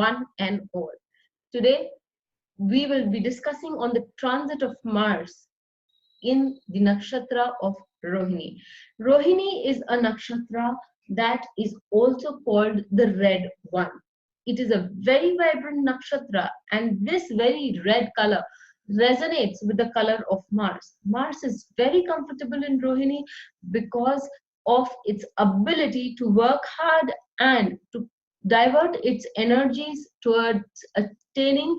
one and all. Today, we will be discussing on the transit of Mars in the nakshatra of Rohini. Rohini is a nakshatra that is also called the red one. It is a very vibrant nakshatra, and this very red color resonates with the color of Mars. Mars is very comfortable in Rohini because of its ability to work hard and to divert its energies towards attaining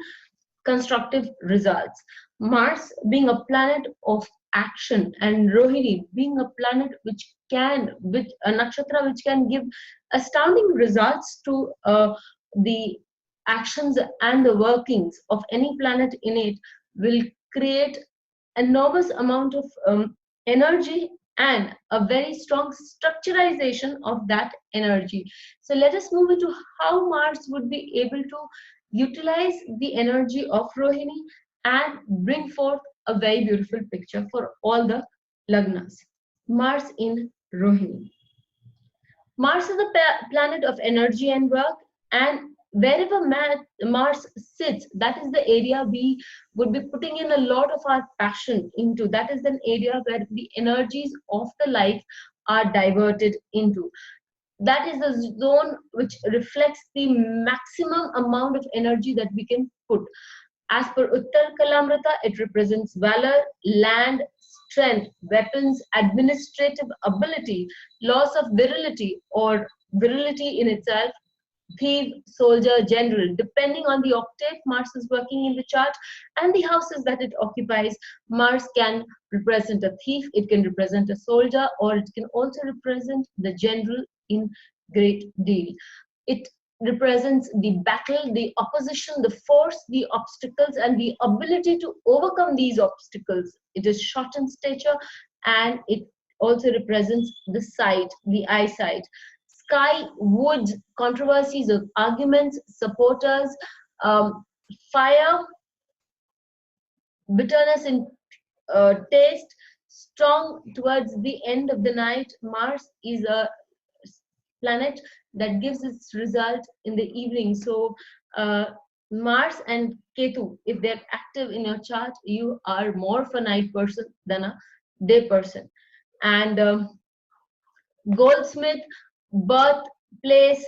constructive results. Mars being a planet of action, and Rohini being a planet which a nakshatra which can give astounding results to the actions and the workings of any planet in it, will create enormous amount of energy and a very strong structuralization of that energy. So let us move into how Mars would be able to utilize the energy of Rohini and bring forth a very beautiful picture for all the Lagnas. Mars in Rohini. Mars is the planet of energy and work, and wherever Mars sits, that is the area we would be putting in a lot of our passion into. That is an area where the energies of the life are diverted into. That is the zone which reflects the maximum amount of energy that we can put. As per Untitled Chapter, it represents valor, land, strength, weapons, administrative ability, loss of virility or virility in itself, thief, soldier, general. Depending on the octave Mars is working in the chart and the houses that it occupies, Mars can represent a thief, it can represent a soldier, or it can also represent the general in great deal. It represents the battle, the opposition, the force, the obstacles, and the ability to overcome these obstacles. It is short in stature, and it also represents the sight, the eyesight. Sky, wood, controversies of arguments, supporters, fire, bitterness in taste, strong towards the end of the night. Mars is a planet that gives its result in the evening. So Mars and Ketu, if they're active in your chart, you are more of a night person than a day person. And goldsmith, birthplace,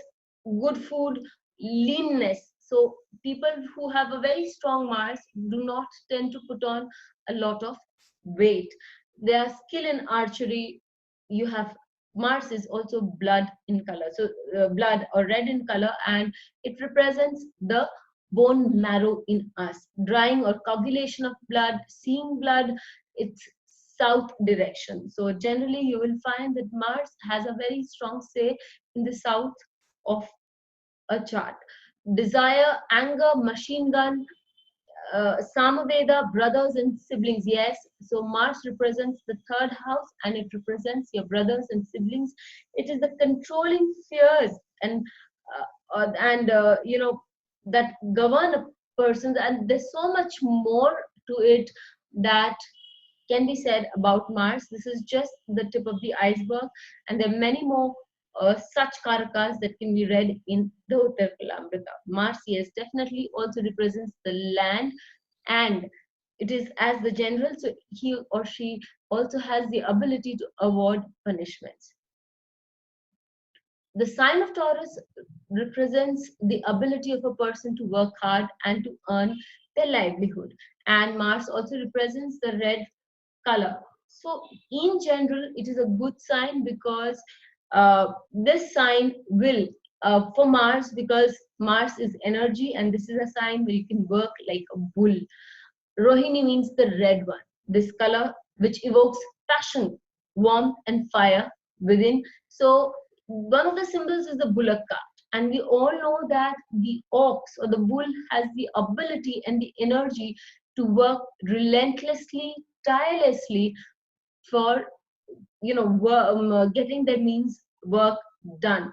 good food, leanness. So people who have a very strong Mars do not tend to put on a lot of weight. Their skill in archery, you have Mars is also blood in color, so blood or red in color, and it represents the bone marrow in us. Drying or coagulation of blood, seeing blood, it's south direction. So generally you will find that Mars has a very strong say in the south of a chart. Desire, anger, machine gun, Samaveda, brothers and siblings. Yes, so Mars represents the third house, and it represents your brothers and siblings. It is the controlling fears and you know, that govern a person, and there's so much more to it that can be said about Mars. This is just the tip of the iceberg, and there are many more such karakas that can be read in the Untitled Chapter. Mars, yes, definitely also represents the land, and it is as the general, so he or she also has the ability to award punishments. The sign of Taurus represents the ability of a person to work hard and to earn their livelihood, and Mars also represents the red color. So in general, it is a good sign because this sign will for Mars, because Mars is energy, and this is a sign where you can work like a bull. Rohini means the red one, this color which evokes passion, warmth, and fire within. So one of the symbols is the bullock cart, and we all know that the ox or the bull has the ability and the energy to work relentlessly, tirelessly for, you know, getting their means work done.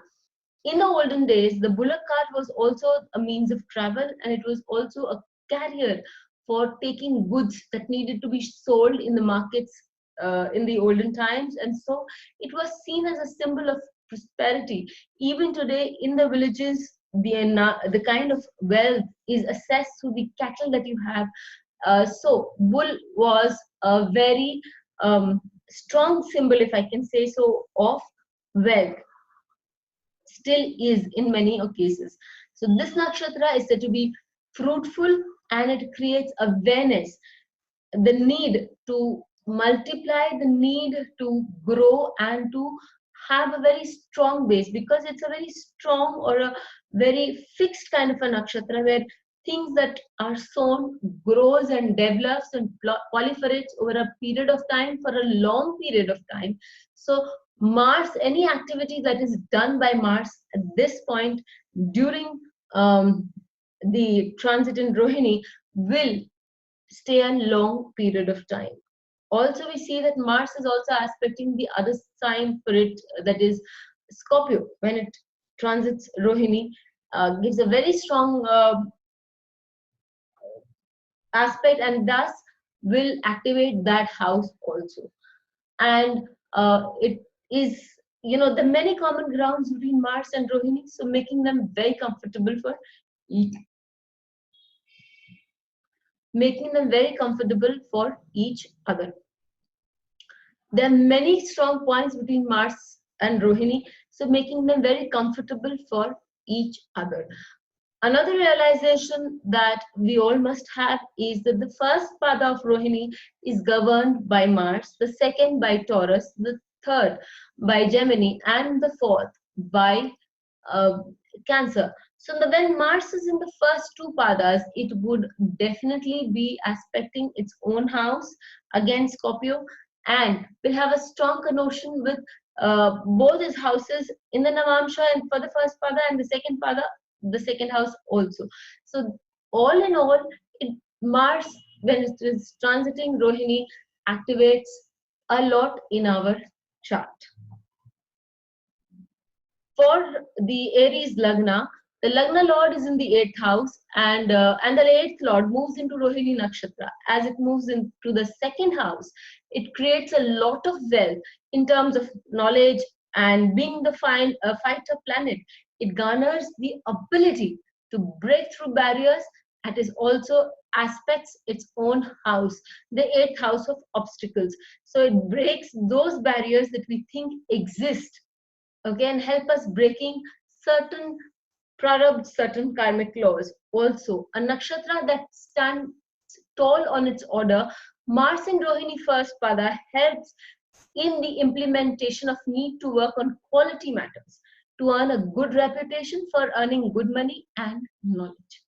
In the olden days, the bullock cart was also a means of travel, and it was also a carrier for taking goods that needed to be sold in the markets in the olden times, and so it was seen as a symbol of prosperity. Even today in the villages, the kind of wealth is assessed through the cattle that you have. So bull was a very strong symbol, if I can say so, of wealth. Still is in many cases. So this nakshatra is said to be fruitful, and it creates awareness, the need to multiply, the need to grow, and to have a very strong base, because it's a very strong or a very fixed kind of a nakshatra where things that are sown grows and develops and proliferates over a period of time, for a long period of time. So Mars, any activity that is done by Mars at this point during the transit in Rohini will stay a long period of time. Also, we see that Mars is also aspecting the other sign for it, that is Scorpio. When it transits Rohini, gives a very strong aspect, and thus will activate that house also. And it is, the many common grounds between Mars and Rohini, so making them very comfortable for each, each other. There are many strong points between Mars and Rohini, so making them very comfortable for each other. Another realization that we all must have is that the first pada of Rohini is governed by Mars, the second by Taurus, the third by Gemini, and the fourth by Cancer. So when Mars is in the first two padas, it would definitely be aspecting its own house against Scorpio, and will have a strong connection with both his houses in the Navamsha, and for the first pada and the second pada, the second house also. So all in all, Mars, when it is transiting Rohini, activates a lot in our chart. For the Aries Lagna, the Lagna Lord is in the 8th house, and the 8th Lord moves into Rohini Nakshatra. As it moves into the 2nd house, it creates a lot of wealth in terms of knowledge, and being the fighter planet, it garners the ability to break through barriers, and is also aspects its own house, the 8th house of obstacles. So it breaks those barriers that we think exist, okay, and help us breaking certain prarabdha, certain karmic laws. Also, a nakshatra that stands tall on its order, Mars in Rohini first pada, helps in the implementation of need to work on quality matters, to earn a good reputation for earning good money and knowledge.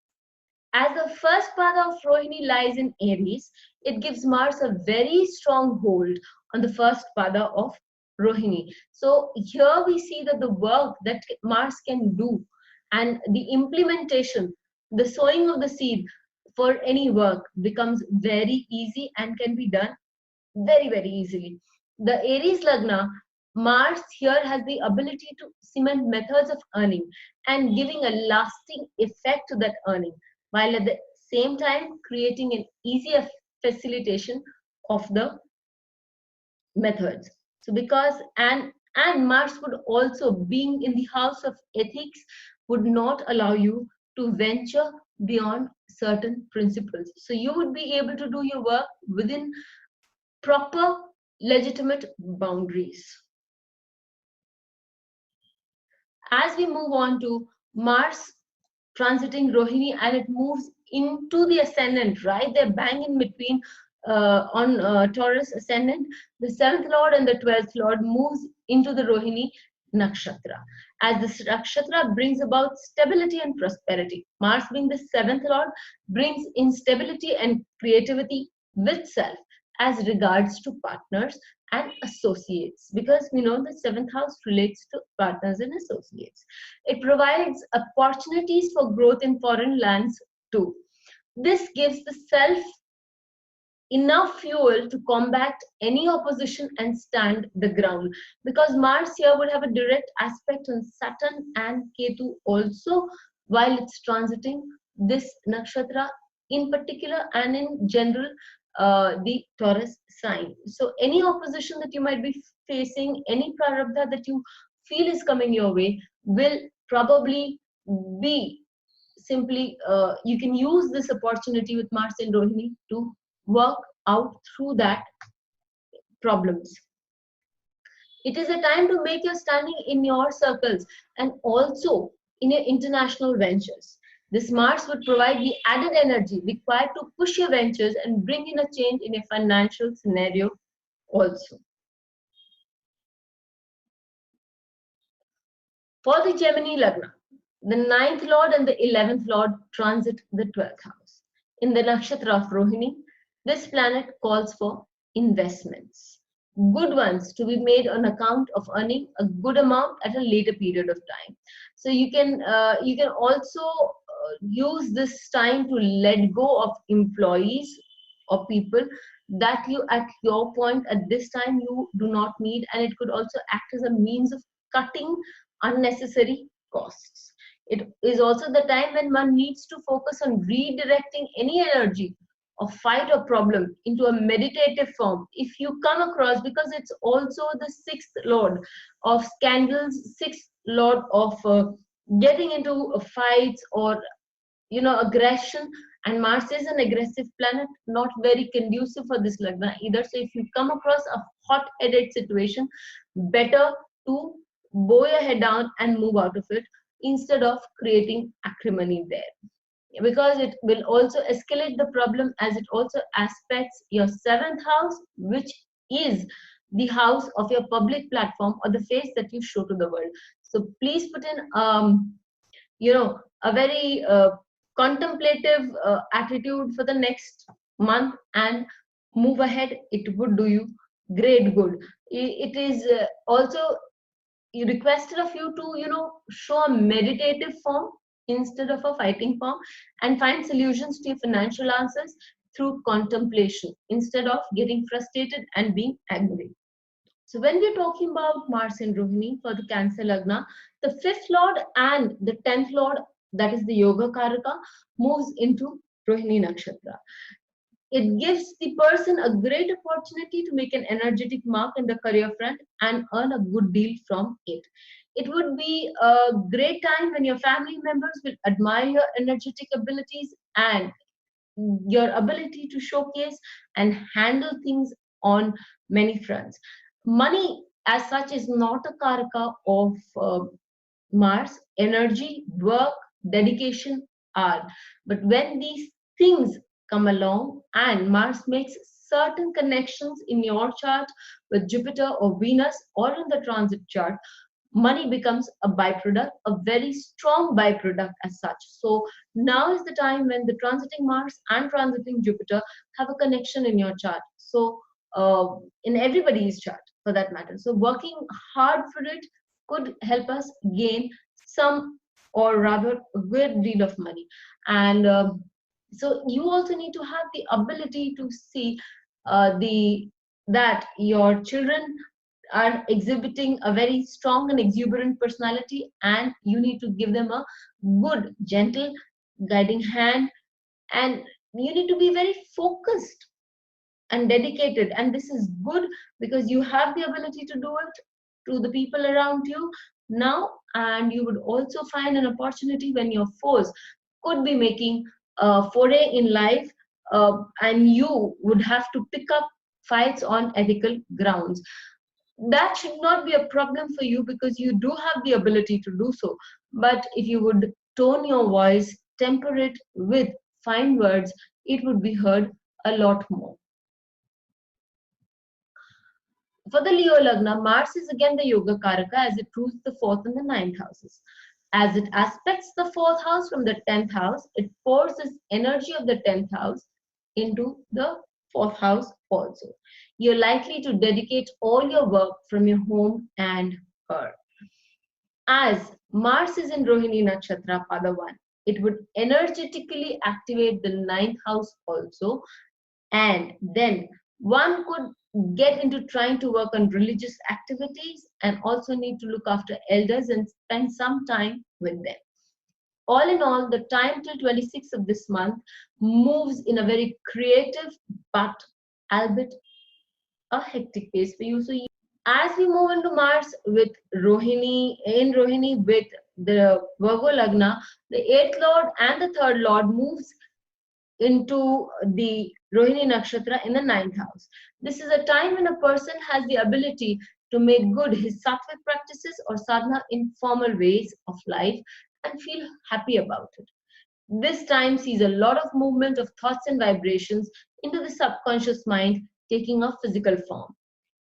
As the first pada of Rohini lies in Aries, it gives Mars a very strong hold on the first pada of Rohini. So here we see that the work that Mars can do, and the implementation, the sowing of the seed for any work, becomes very easy and can be done very, very easily. The Aries Lagna, Mars here has the ability to cement methods of earning and giving a lasting effect to that earning, while at the same time creating an easier facilitation of the methods. So because and Mars would also, being in the house of ethics, would not allow you to venture beyond certain principles. So you would be able to do your work within proper legitimate boundaries. As we move on to Mars transiting Rohini, and it moves into the ascendant, right? They're bang in between on Taurus ascendant. The 7th Lord and the 12th Lord moves into the Rohini Nakshatra. As this Nakshatra brings about stability and prosperity. Mars, being the 7th Lord, brings instability and creativity with self as regards to partners and associates, because we know the 7th house relates to partners and associates. It provides opportunities for growth in foreign lands too. This gives the self enough fuel to combat any opposition and stand the ground, because Mars here would have a direct aspect on Saturn and Ketu also while it's transiting this nakshatra in particular, and in general the Taurus sign. So any opposition that you might be facing, any prarabdha that you feel is coming your way, will probably be simply, you can use this opportunity with Mars in Rohini to work out through that problems. It is a time to make your standing in your circles and also in your international ventures. This Mars would provide the added energy required to push your ventures and bring in a change in your financial scenario also. For the Gemini Lagna, the 9th Lord and the 11th Lord transit the 12th house. In the Nakshatra of Rohini, this planet calls for investments, good ones to be made on account of earning a good amount at a later period of time. So you can also use this time to let go of employees or people that you at your point at this time you do not need, and it could also act as a means of cutting unnecessary costs. It is also the time when one needs to focus on redirecting any energy of fight or problem into a meditative form. If you come across, because it's also the 6th lord of scandals, 6th lord of getting into fights or aggression, and Mars is an aggressive planet, not very conducive for this Lagna either. So if you come across a hot-headed situation, better to bow your head down and move out of it instead of creating acrimony there, because it will also escalate the problem, as it also aspects your 7th house, which is the house of your public platform or the face that you show to the world. So please put in a very contemplative attitude for the next month and move ahead. It would do you great good. It is also requested of you to show a meditative form instead of a fighting form, and find solutions to your financial answers through contemplation instead of getting frustrated and being angry. So when we're talking about Mars in Rohini for the Cancer Lagna, the 5th Lord and the 10th Lord, that is the Yoga Karaka, moves into Rohini Nakshatra. It gives the person a great opportunity to make an energetic mark in the career front and earn a good deal from it. It would be a great time when your family members will admire your energetic abilities and your ability to showcase and handle things on many fronts. Money as such is not a karaka of Mars. Energy, work, dedication are. But when these things come along and Mars makes certain connections in your chart with Jupiter or Venus or in the transit chart, money becomes a byproduct, a very strong byproduct as such. So now is the time when the transiting Mars and transiting Jupiter have a connection in your chart. So in everybody's chart for that matter. So working hard for it could help us gain some, or rather a great deal of money. And so you also need to have the ability to see that your children are exhibiting a very strong and exuberant personality, and you need to give them a good, gentle, guiding hand, and you need to be very focused and dedicated. And this is good because you have the ability to do it to the people around you now, and you would also find an opportunity when your foes could be making a foray in life, and you would have to pick up fights on ethical grounds. That should not be a problem for you because you do have the ability to do so. But if you would tone your voice, temper it with fine words, it would be heard a lot more. For the Leo Lagna, Mars is again the Yoga Karaka as it rules the 4th and the 9th houses. As it aspects the 4th house from the 10th house, it pours this energy of the 10th house into the 4th house also. You're likely to dedicate all your work from your home and earth. As Mars is in Rohini Nakshatra Pada 1, it would energetically activate the 9th house also, and then one could get into trying to work on religious activities and also need to look after elders and spend some time with them. All in all, the time till 26th of this month moves in a very creative but albeit a hectic pace for you. So as we move into Mars with Rohini, in Rohini with the Virgo Lagna, the 8th Lord and the 3rd Lord moves into the Rohini Nakshatra in the 9th house. This is a time when a person has the ability to make good his sattvic practices or sadhana in formal ways of life and feel happy about it. This time sees a lot of movement of thoughts and vibrations into the subconscious mind taking a physical form.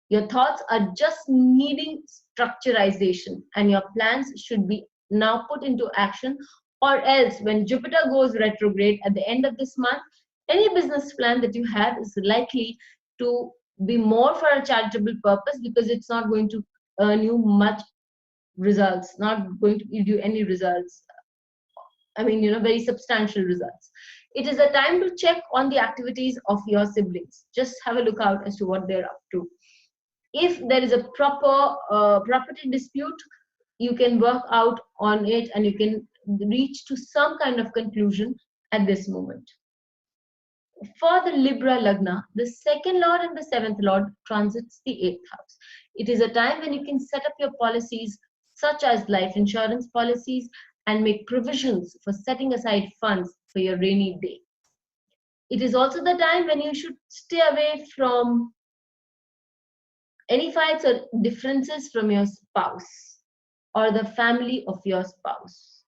Your thoughts are just needing structurization, and your plans should be now put into action, or else when Jupiter goes retrograde at the end of this month, any business plan that you have is likely to be more for a charitable purpose, because it's not going to earn you much results, not going to give you any results. I mean, very substantial results. It is a time to check on the activities of your siblings. Just have a look out as to what they're up to. If there is a proper property dispute, you can work out on it and you can reach to some kind of conclusion at this moment. For the Libra Lagna, the 2nd Lord and the 7th Lord transits the 8th house. It is a time when you can set up your policies such as life insurance policies and make provisions for setting aside funds for your rainy day. It is also the time when you should stay away from any fights or differences from your spouse or the family of your spouse.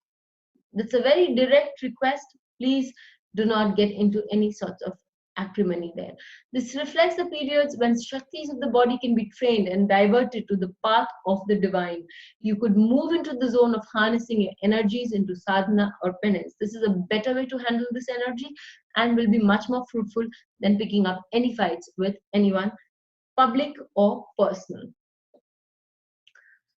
That's a very direct request. Please do not get into any sorts of acrimony there. This reflects the periods when Shaktis of the body can be trained and diverted to the path of the divine. You could move into the zone of harnessing your energies into sadhana or penance. This is a better way to handle this energy and will be much more fruitful than picking up any fights with anyone, public or personal.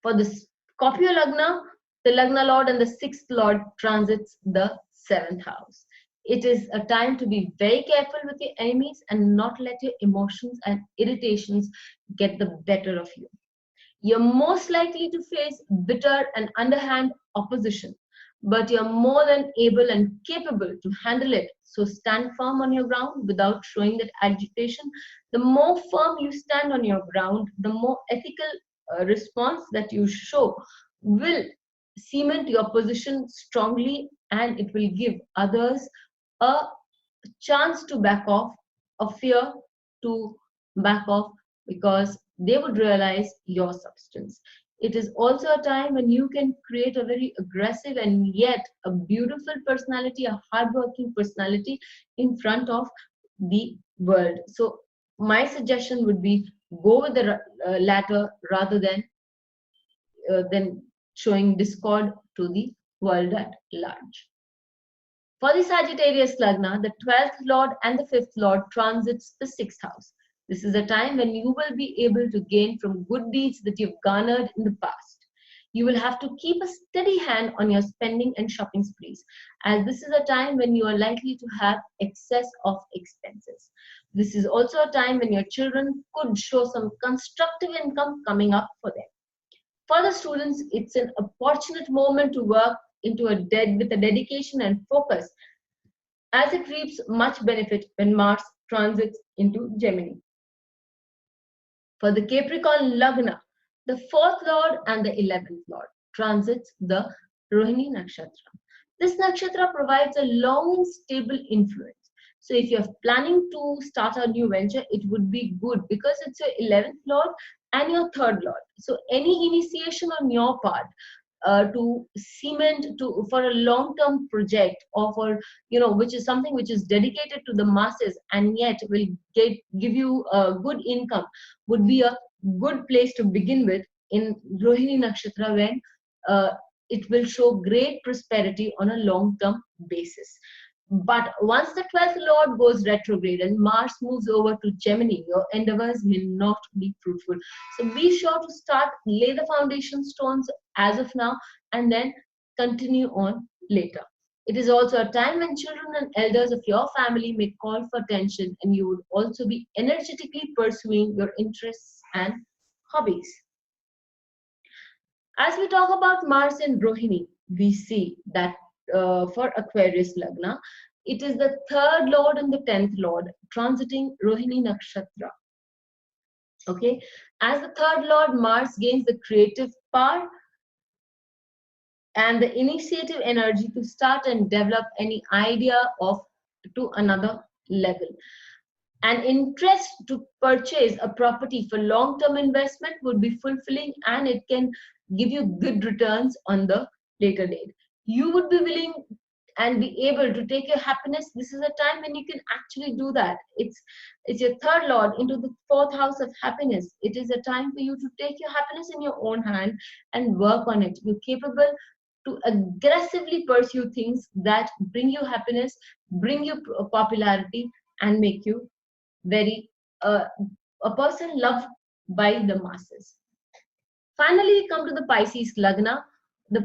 For the Scorpio Lagna, the Lagna Lord and the 6th Lord transits the 7th house. It is a time to be very careful with your enemies and not let your emotions and irritations get the better of you. You're most likely to face bitter and underhand opposition, but you're more than able and capable to handle it. So stand firm on your ground without showing that agitation. The more firm you stand on your ground, the more ethical response that you show will cement your position strongly, and it will give others a chance to back off, a fear to back off, because they would realize your substance. It is also a time when you can create a very aggressive and yet a beautiful personality, a hardworking personality in front of the world. So my suggestion would be go with the latter rather than showing discord to the world at large. For the Sagittarius Lagna, the 12th Lord and the 5th Lord transits the 6th house. This is a time when you will be able to gain from good deeds that you've garnered in the past. You will have to keep a steady hand on your spending and shopping sprees, as this is a time when you are likely to have excess of expenses. This is also a time when your children could show some constructive income coming up for them. For the students, it's an opportune moment to work with a dedication and focus, as it reaps much benefit when Mars transits into Gemini. For the Capricorn Lagna, the 4th Lord and the 11th Lord transits the Rohini Nakshatra. This nakshatra provides a long and stable influence. So if you're planning to start a new venture, it would be good because it's your 11th Lord and your 3rd Lord. So any initiation on your part to cement for a long-term project, or for which is something which is dedicated to the masses and yet will give you a good income, would be a good place to begin with in Rohini Nakshatra, when it will show great prosperity on a long-term basis. But once the 12th Lord goes retrograde and Mars moves over to Gemini, your endeavors may not be fruitful. So be sure to lay the foundation stones as of now and then continue on later. It is also a time when children and elders of your family may call for attention, and you would also be energetically pursuing your interests and hobbies. As we talk about Mars in Rohini, we see that for Aquarius Lagna, it is the 3rd Lord and the 10th Lord transiting Rohini Nakshatra. Okay, as the 3rd Lord, Mars gains the creative power and the initiative energy to start and develop any idea of to another level. An interest to purchase a property for long-term investment would be fulfilling, and it can give you good returns on the later date. You would be willing and be able to take your happiness. This is a time when you can actually do that. It's your third lord into the fourth house of happiness. It is a time for you to take your happiness in your own hand and work on it. You're capable to aggressively pursue things that bring you happiness, bring you popularity, and make you very a person loved by the masses. Finally, we come to the Pisces Lagna.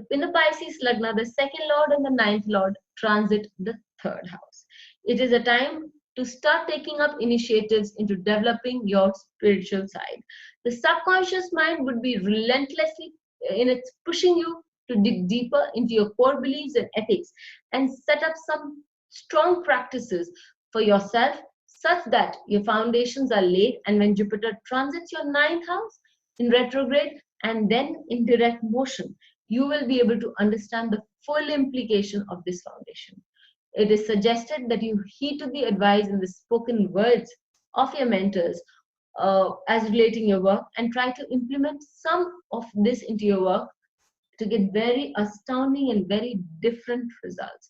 In the Pisces Lagna, the second lord and the ninth lord transit the third house. It is a time to start taking up initiatives into developing your spiritual side. The subconscious mind would be relentlessly in its pushing you to dig deeper into your core beliefs and ethics and set up some strong practices for yourself such that your foundations are laid. And when Jupiter transits your ninth house in retrograde and then in direct motion, you will be able to understand the full implication of this foundation. It is suggested that you heed to the advice and the spoken words of your mentors as relating your work, and try to implement some of this into your work to get very astounding and very different results.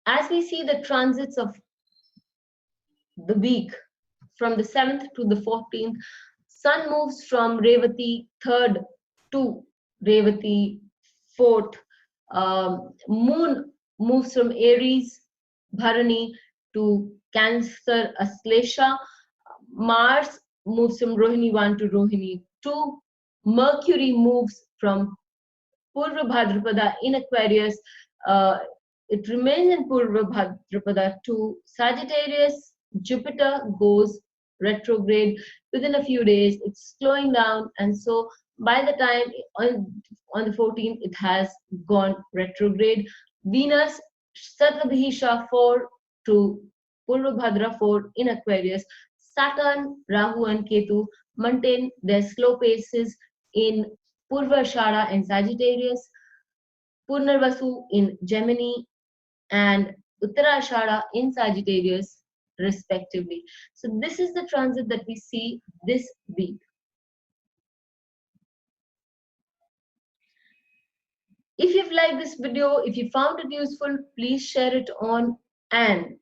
As we see the transits of the week from the 7th to the 14th, Sun moves from Revati 3rd to Revati 4th. Moon moves from Aries Bharani to Cancer Aslesha. Mars moves from Rohini 1 to Rohini 2. Mercury moves from Purva Bhadrapada in Aquarius. It remains in Purva Bhadrapada to Sagittarius. Jupiter goes retrograde within a few days. It's slowing down, and so by the time on the 14th, it has gone retrograde. Venus, Satradhisha 4 to Purva Bhadra 4 in Aquarius. Saturn, Rahu and Ketu maintain their slow paces in Purva Shara and Sagittarius, Purnarvasu in Gemini, and Uttarashara in Sagittarius, respectively. So this is the transit that we see this week. If you've liked this video, if you found it useful, please share it on. And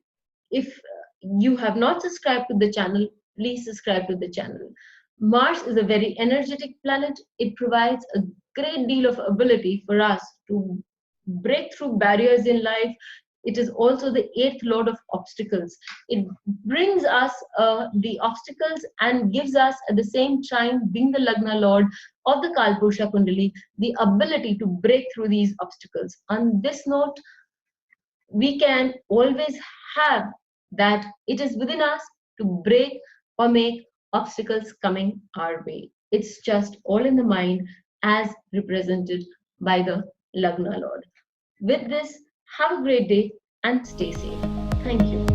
if you have not subscribed to the channel, please subscribe to the channel. Mars is a very energetic planet. It provides a great deal of ability for us to break through barriers in life. It is also the 8th lord of obstacles. It brings us the obstacles and gives us at the same time, being the Lagna lord of the Kalpurusha Kundali, the ability to break through these obstacles. On this note, we can always have that it is within us to break or make obstacles coming our way. It's just all in the mind as represented by the Lagna lord. With this, have a great day and stay safe. Thank you.